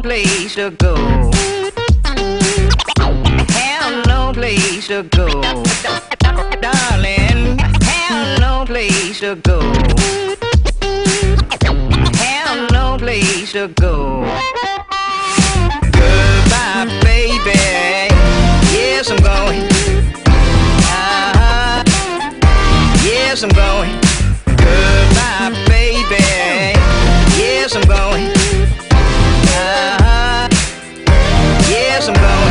Place to go. Have no place to go. Darling, have no place to go. Have no place to go. Goodbye, baby. Yes, I'm going. Yes, I'm going. Goodbye, baby. Yes, I'm going. Yes, I'm going.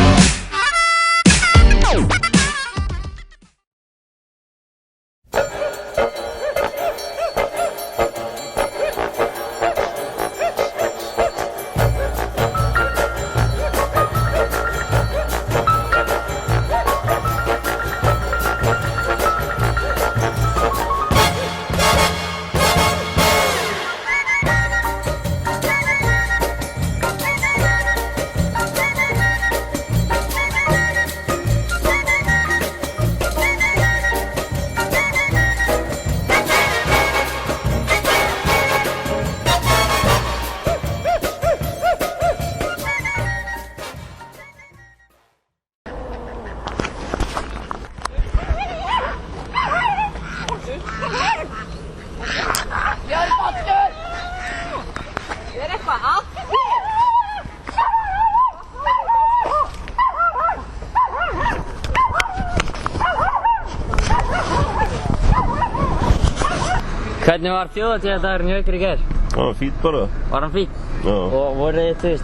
Hvernig var þjóðhátíðardagurinn hjá ykkur í gær? Það var fínt bara. Var hann fínt? Já. Og voruð þið,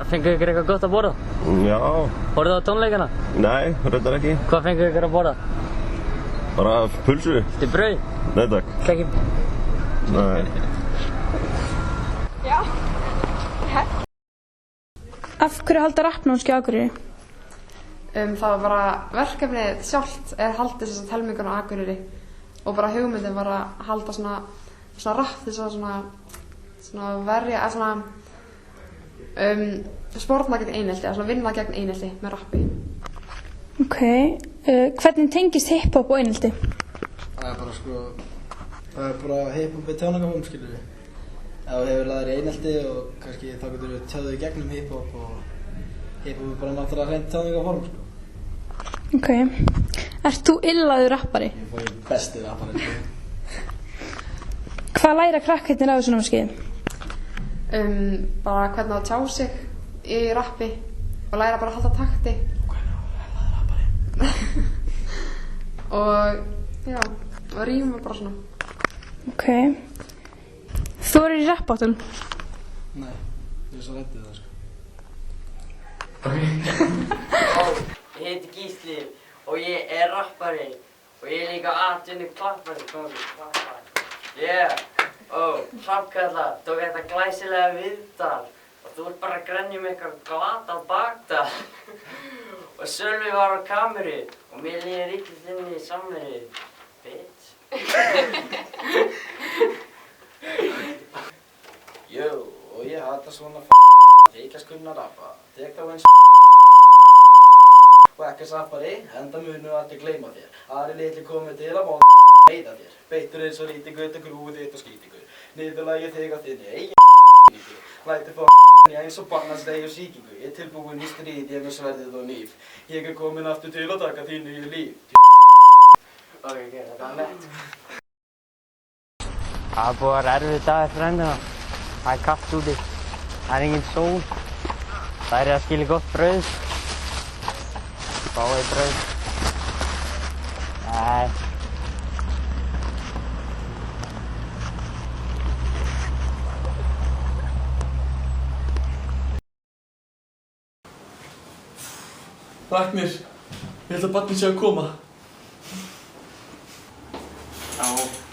fenguð ykkur eitthvað gott að borða? Já. Voruð þið á tónleikana? Nei, reyndar ekki. Hvað fenguð ykkur að borða? Bara pulsu. Til brauð? Nei takk. Kekki? Nei. Já. Af hverju halda rappnámskeið á Akureyri? Það var bara verkefnið sjálft haldið þess að helmingun á Akureyri og bara hugmyndin var að halda svona rapp þess að svona verja sporna gegn einelti, að vinna gegn einelti með rappi. Ok, hvernig tengist hip-hop og einelti? Það er bara hip-hop við tjáningarform, skilur við. Ef þú hefur laðir í einelti og kannski þá getur við tjáðið í gegnum hip-hop og hip-hop er bara náttúrulega hreint tjáningarform, sko. Ok, ert þú illaður rappari? Ég fór í besti rappari, sko. Hvað læra krakkirnir á þessu námskeiði? Bara hvernig að tjá sig í rappi og læra bara að halda takti. Hvernig að laða rappari? Og já, og rýma bara svona. Ok. Þú eru í rap-battle? Nei, ég er svo reddið það, sko. Ég heiti Gísli og ég er rappari og ég er líka atvinnu klappari. Yeah! Hrafnkalla, tók þetta glæsilega viðtal og þú ert bara að grenja um eitthvað glata bakdal. Og Sölvi var á kameru og mér líður illa inn í samveru. Bitch. Jó, og ég hata svona þykjast kunna rappa. Tek þá eins og ekki rappari, enda munu allir gleyma þér. Ari litli komið til að heiða þér. Beittur eins og lítið gutt að grúið þitt og skýtingur. Niðurlægir þig á þinni eigin s***ningu. Lætur fá eins og barnansleik og sýkingu. Ég er tilbúinn í stríð, ég er með sverðið og nýf. Ég er komin aftur til að taka þínu í líf. Ok, þetta var nett. Það er búið að vera erfið dagur fyrir hendina. Það er kalt úti. Það er engin sól. Það er að skilja gott brauð. Fáið brauð. Nei. Ragnir, ég held að barnið sé að koma. Já,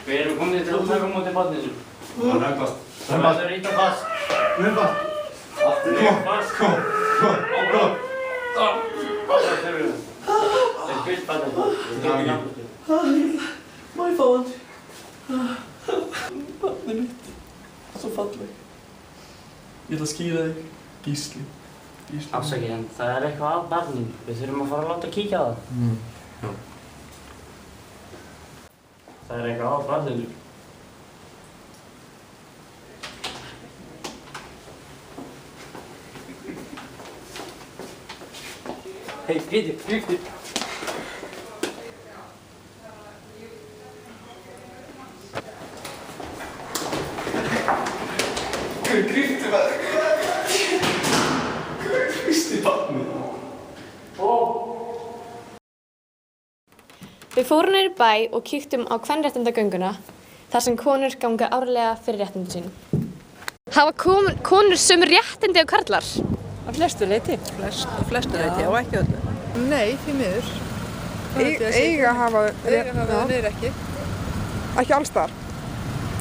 við erum komin til að taka á móti barninu. Það er nefnast. Það er ít að fast. Nefnast. Aftur í fast. Áfram. Það er við. Það er fyllt barnið. Má ég fá hann? Barnið mitt. Svo falleg. Ég ætla að skýra þig. Gísli. Afsakið, en það er eitthvað að barnum. Við þurfum að fara að láta kíkja á það. Já. Það er eitthvað að barnum. Hei, Gríti. Við fórum niður í bæ og kíktum á kvenréttindagönguna þar sem konur ganga árlega fyrir réttindi sín. Hafa konur sömu réttindi og karlar? Að flestu leyti. Flestu leyti og ekki öllu. Nei, því miður. Eiga hafa það niður ekki. Ekki alls þar.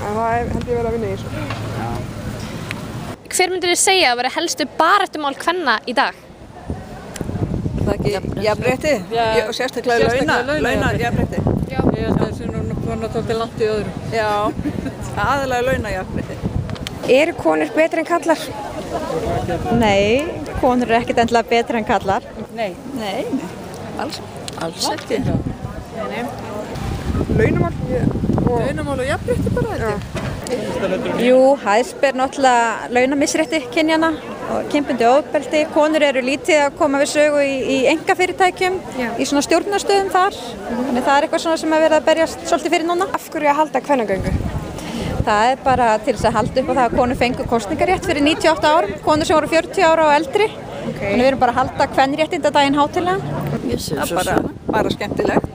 En það held ég verið að vinna í þessu. Hver myndir þið segja að vera helstu baráttumál kvenna í dag? Það ekki jafnrétti og sérstaklega launajafnrétti. Já, ég held að það sé nú konar tótið langt í öðru. Já, aðalega launajafnrétti. Eru konur betri en kallar? Nei, konur eru ekkert endilega betri en kallar. Nei, alls ekki. Launamál og jafnrétti bara þetta. Jú, hæst ber náttúrulega launamissrétti kynjanna og kynbundið ofbeldi. Konur eru lítið að koma við sögu í einkafyrirtækjum, í svona stjórnunarstöðum þar. Þannig það er eitthvað svona sem er verið að berjast svolítið fyrir núna. Af hverju að halda kvennagöngu? Það er bara til þess að halda upp á það að konur fengu kosningarétt fyrir 98 árum, konur sem voru 40 ára og eldri. Þannig við erum bara að halda kvenréttindadaginn hátíðlega. Það er bara skemmtilegt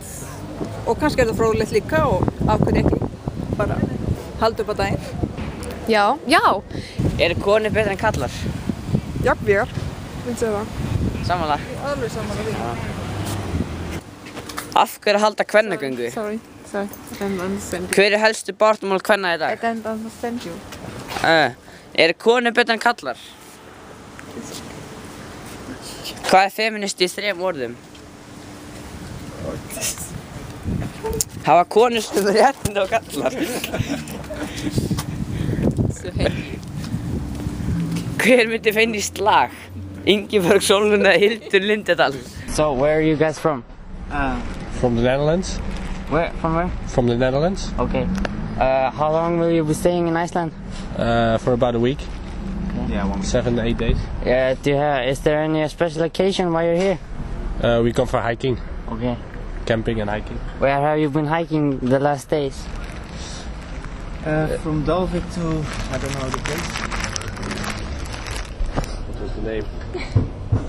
og kannski er það fróðlegt líka og af hverju ekki. Bara halda upp á daginn. Já. Eru konur betri en kallar? Jafnvígar, myndi segja það. Samanlega. Alveg samanlega því. Af hverju að halda kvennagöngu? Sorry, I don't understand you. Hver er helstu baráttumál kvenna í dag? I don't understand you. Eru konur betri en kallar? Hvað er feministi í 3 orðum? Hafa konur sömu réttindi og kallar? Hver myndi finna í slag? Ingibjörg Sólrún eða Hildur Lindedal? So, where are you guys from? From the Netherlands. From where? From the Netherlands. Okay. How long will you be staying in Iceland? For about a week. Okay. Yeah, 7 to 8 days. Is there any special occasion why you're here? We come for hiking. Okay. Camping and hiking. Where have you been hiking the last days? From Dalvik to, I don't know the place. What was the name?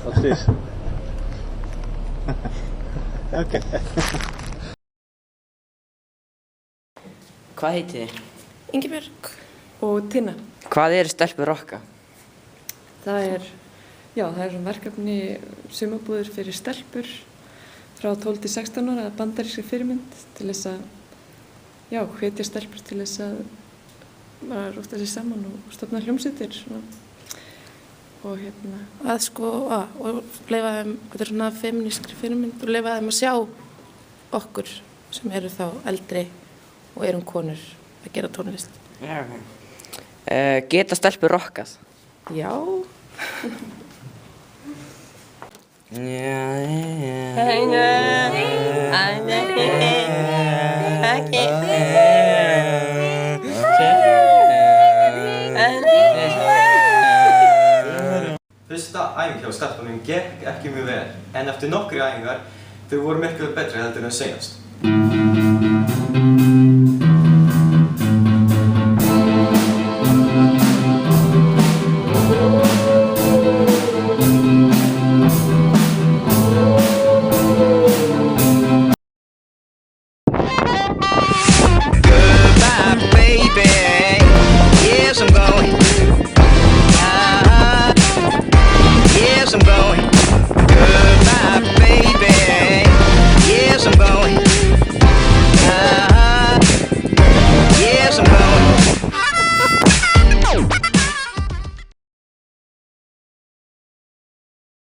What's this? Okay. Hvað heitið þið? Ingibjörg og Tinna. Hvað eru stelpur rokka? Það er svona verkefni sumarbúðir fyrir stelpur frá 12 til 16 ára, bandarískri fyrirmynd til þess að hvetja stelpur til þess að bara rótta sig saman og stofna hljómsveitir og og leyfa þeim, þetta er svona femínískri fyrirmynd og leyfa þeim að sjá okkur sem eru þá eldri og erum konur að gera tónlist. Já, geta stelpur rokkað? Já. Fyrsta æfing hjá stelpunum gekk ekki mjög vel, en eftir nokkri æfingar þau voru miklu betri heldur en seinast.